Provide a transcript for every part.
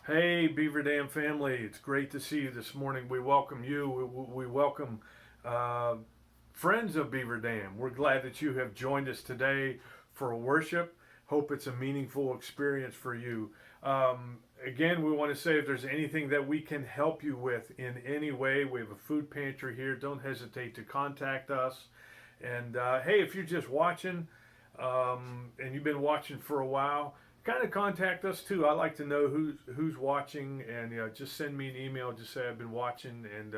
Hey, Beaver Dam family, it's great to see you this morning. We welcome you. We welcome uh, friends of Beaver Dam. We're glad that you have joined us today for worship. Hope it's a meaningful experience for you. Again, we want to say if there's anything that we can help you with in any way, we have a food pantry here. Don't hesitate to contact us. And hey, if you're just watching and you've been watching for a while, kind of contact us too. I like to know who's watching, and just send me an email. Just say I've been watching, and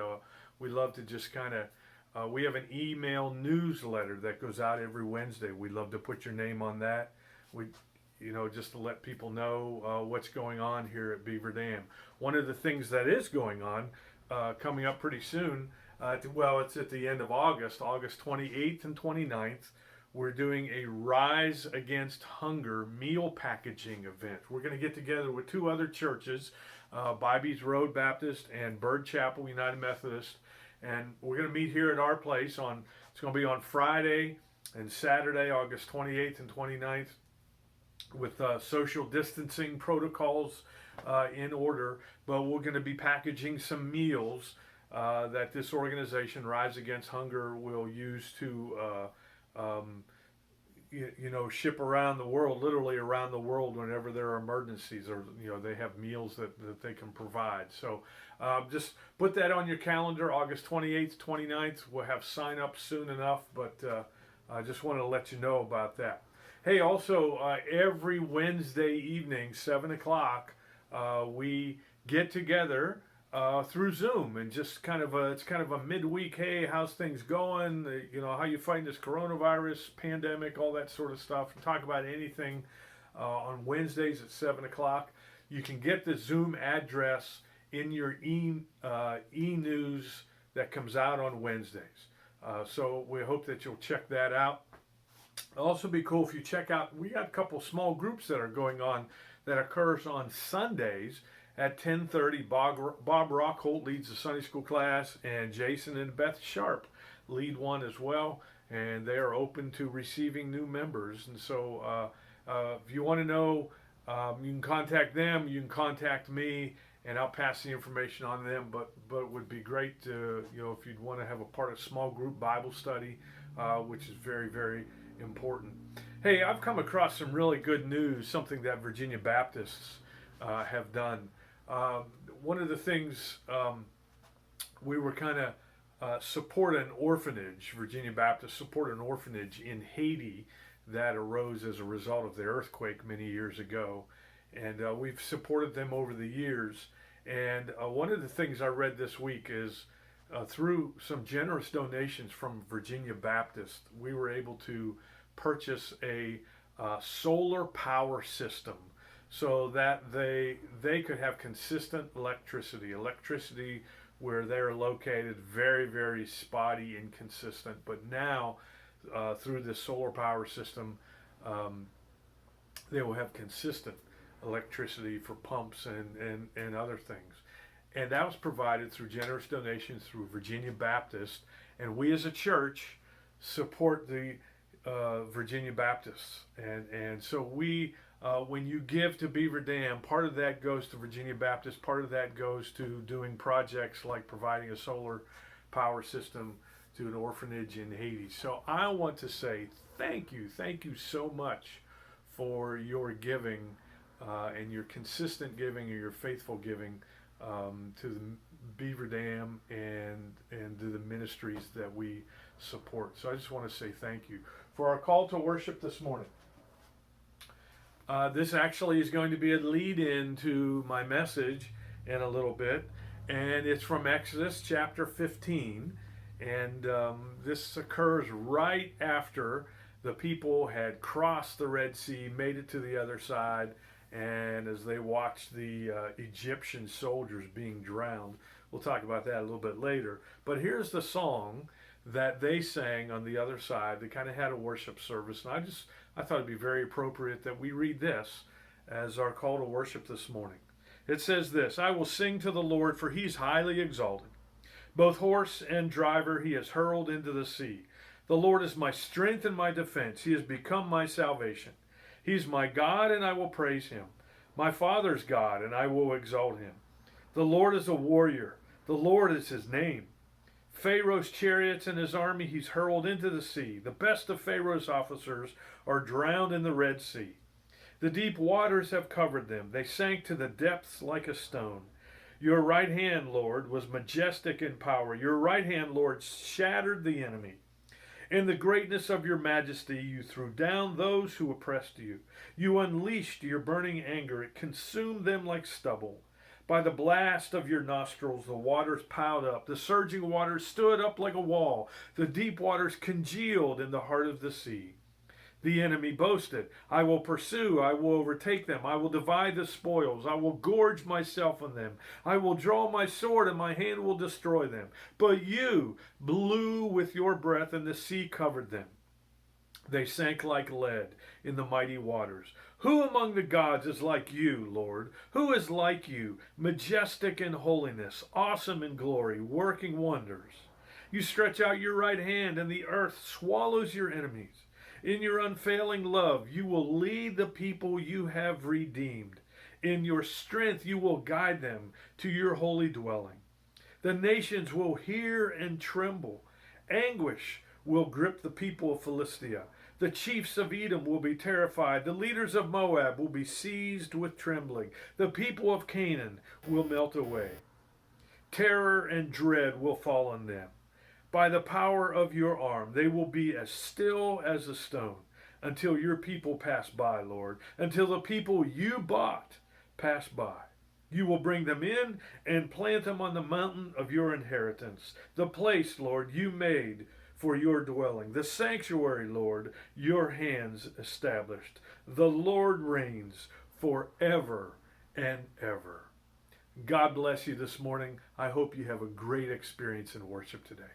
we love to just kind of. We have an email newsletter that goes out every Wednesday. We'd love to put your name on that. We, just to let people know what's going on here at Beaver Dam. One of the things that is going on coming up pretty soon. Well, it's at the end of August, August 28th and 29th. We're doing a Rise Against Hunger meal packaging event. We're going to get together with two other churches, Bybes Road Baptist and Bird Chapel United Methodist, and we're going to meet here at our place on. It's going to be on Friday and Saturday, August 28th and 29th, with social distancing protocols in order. But we're going to be packaging some meals that this organization, Rise Against Hunger, will use to ship around the world, literally around the world, whenever there are emergencies, or they have meals that they can provide. So just put that on your calendar. August 28th, 29th. We'll have sign up soon enough, but I just want to let you know about that. Hey, also every Wednesday evening, 7 o'clock, we get together through Zoom, and just it's kind of a midweek. Hey, how's things going? How you fighting this coronavirus pandemic, all that sort of stuff. Talk about anything on Wednesdays at 7 o'clock. You can get the Zoom address in your e-news that comes out on Wednesdays. So we hope that you'll check that out. It'll also be cool if you check out. We got a couple small groups that are going on that occurs on Sundays at 10:30. Bob Rockholt leads the Sunday school class, and Jason and Beth Sharp lead one as well, and they are open to receiving new members. And so if you want to know, you can contact them, you can contact me, and I'll pass the information on them. But it would be great to, if you'd want to have a part of small group Bible study, which is very, very important. Hey, I've come across some really good news, something that Virginia Baptists have done. One of the things we were kind of support an orphanage. Virginia Baptist support an orphanage in Haiti that arose as a result of the earthquake many years ago, and we've supported them over the years. And one of the things I read this week is through some generous donations from Virginia Baptist, we were able to purchase a solar power system so that they could have consistent electricity where they're located, very, very spotty, inconsistent. But now through this solar power system, they will have consistent electricity for pumps and other things. And that was provided through generous donations through Virginia Baptist. And we as a church support the Virginia Baptists. And so we, when you give to Beaver Dam, part of that goes to Virginia Baptist, part of that goes to doing projects like providing a solar power system to an orphanage in Haiti. So I want to say thank you so much for your giving and your consistent giving, or your faithful giving to the Beaver Dam and to the ministries that we support. So I just want to say thank you. For our call to worship this morning, this actually is going to be a lead-in to my message in a little bit, and it's from Exodus chapter 15, and this occurs right after the people had crossed the Red Sea, made it to the other side, and as they watched the Egyptian soldiers being drowned. We'll talk about that a little bit later. But here's the song that they sang on the other side. They kind of had a worship service, and I thought it'd be very appropriate that we read this as our call to worship this morning. It says this: I will sing to the Lord, for he's highly exalted. Both horse and driver he has hurled into the sea. The Lord is my strength and my defense. He has become my salvation. He is my God, and I will praise him. My father's God, and I will exalt him. The Lord is a warrior. The Lord is his name. Pharaoh's chariots and his army he's hurled into the sea. The best of Pharaoh's officers are drowned in the Red Sea. The deep waters have covered them. They sank to the depths like a stone. Your right hand, Lord, was majestic in power. Your right hand, Lord, shattered the enemy. In the greatness of your majesty, you threw down those who oppressed you. You unleashed your burning anger. It consumed them like stubble. By the blast of your nostrils, the waters piled up. The surging waters stood up like a wall. The deep waters congealed in the heart of the sea. The enemy boasted, I will pursue, I will overtake them, I will divide the spoils, I will gorge myself on them, I will draw my sword and my hand will destroy them. But you blew with your breath and the sea covered them. They sank like lead in the mighty waters. Who among the gods is like you, Lord? Who is like you, majestic in holiness, awesome in glory, working wonders? You stretch out your right hand and the earth swallows your enemies. In your unfailing love, you will lead the people you have redeemed. In your strength, you will guide them to your holy dwelling. The nations will hear and tremble. Anguish will grip the people of Philistia. The chiefs of Edom will be terrified. The leaders of Moab will be seized with trembling. The people of Canaan will melt away. Terror and dread will fall on them. By the power of your arm, they will be as still as a stone until your people pass by, Lord, until the people you bought pass by. You will bring them in and plant them on the mountain of your inheritance, the place, Lord, you made for your dwelling, the sanctuary, Lord, your hands established. The Lord reigns forever and ever. God bless you this morning. I hope you have a great experience in worship today.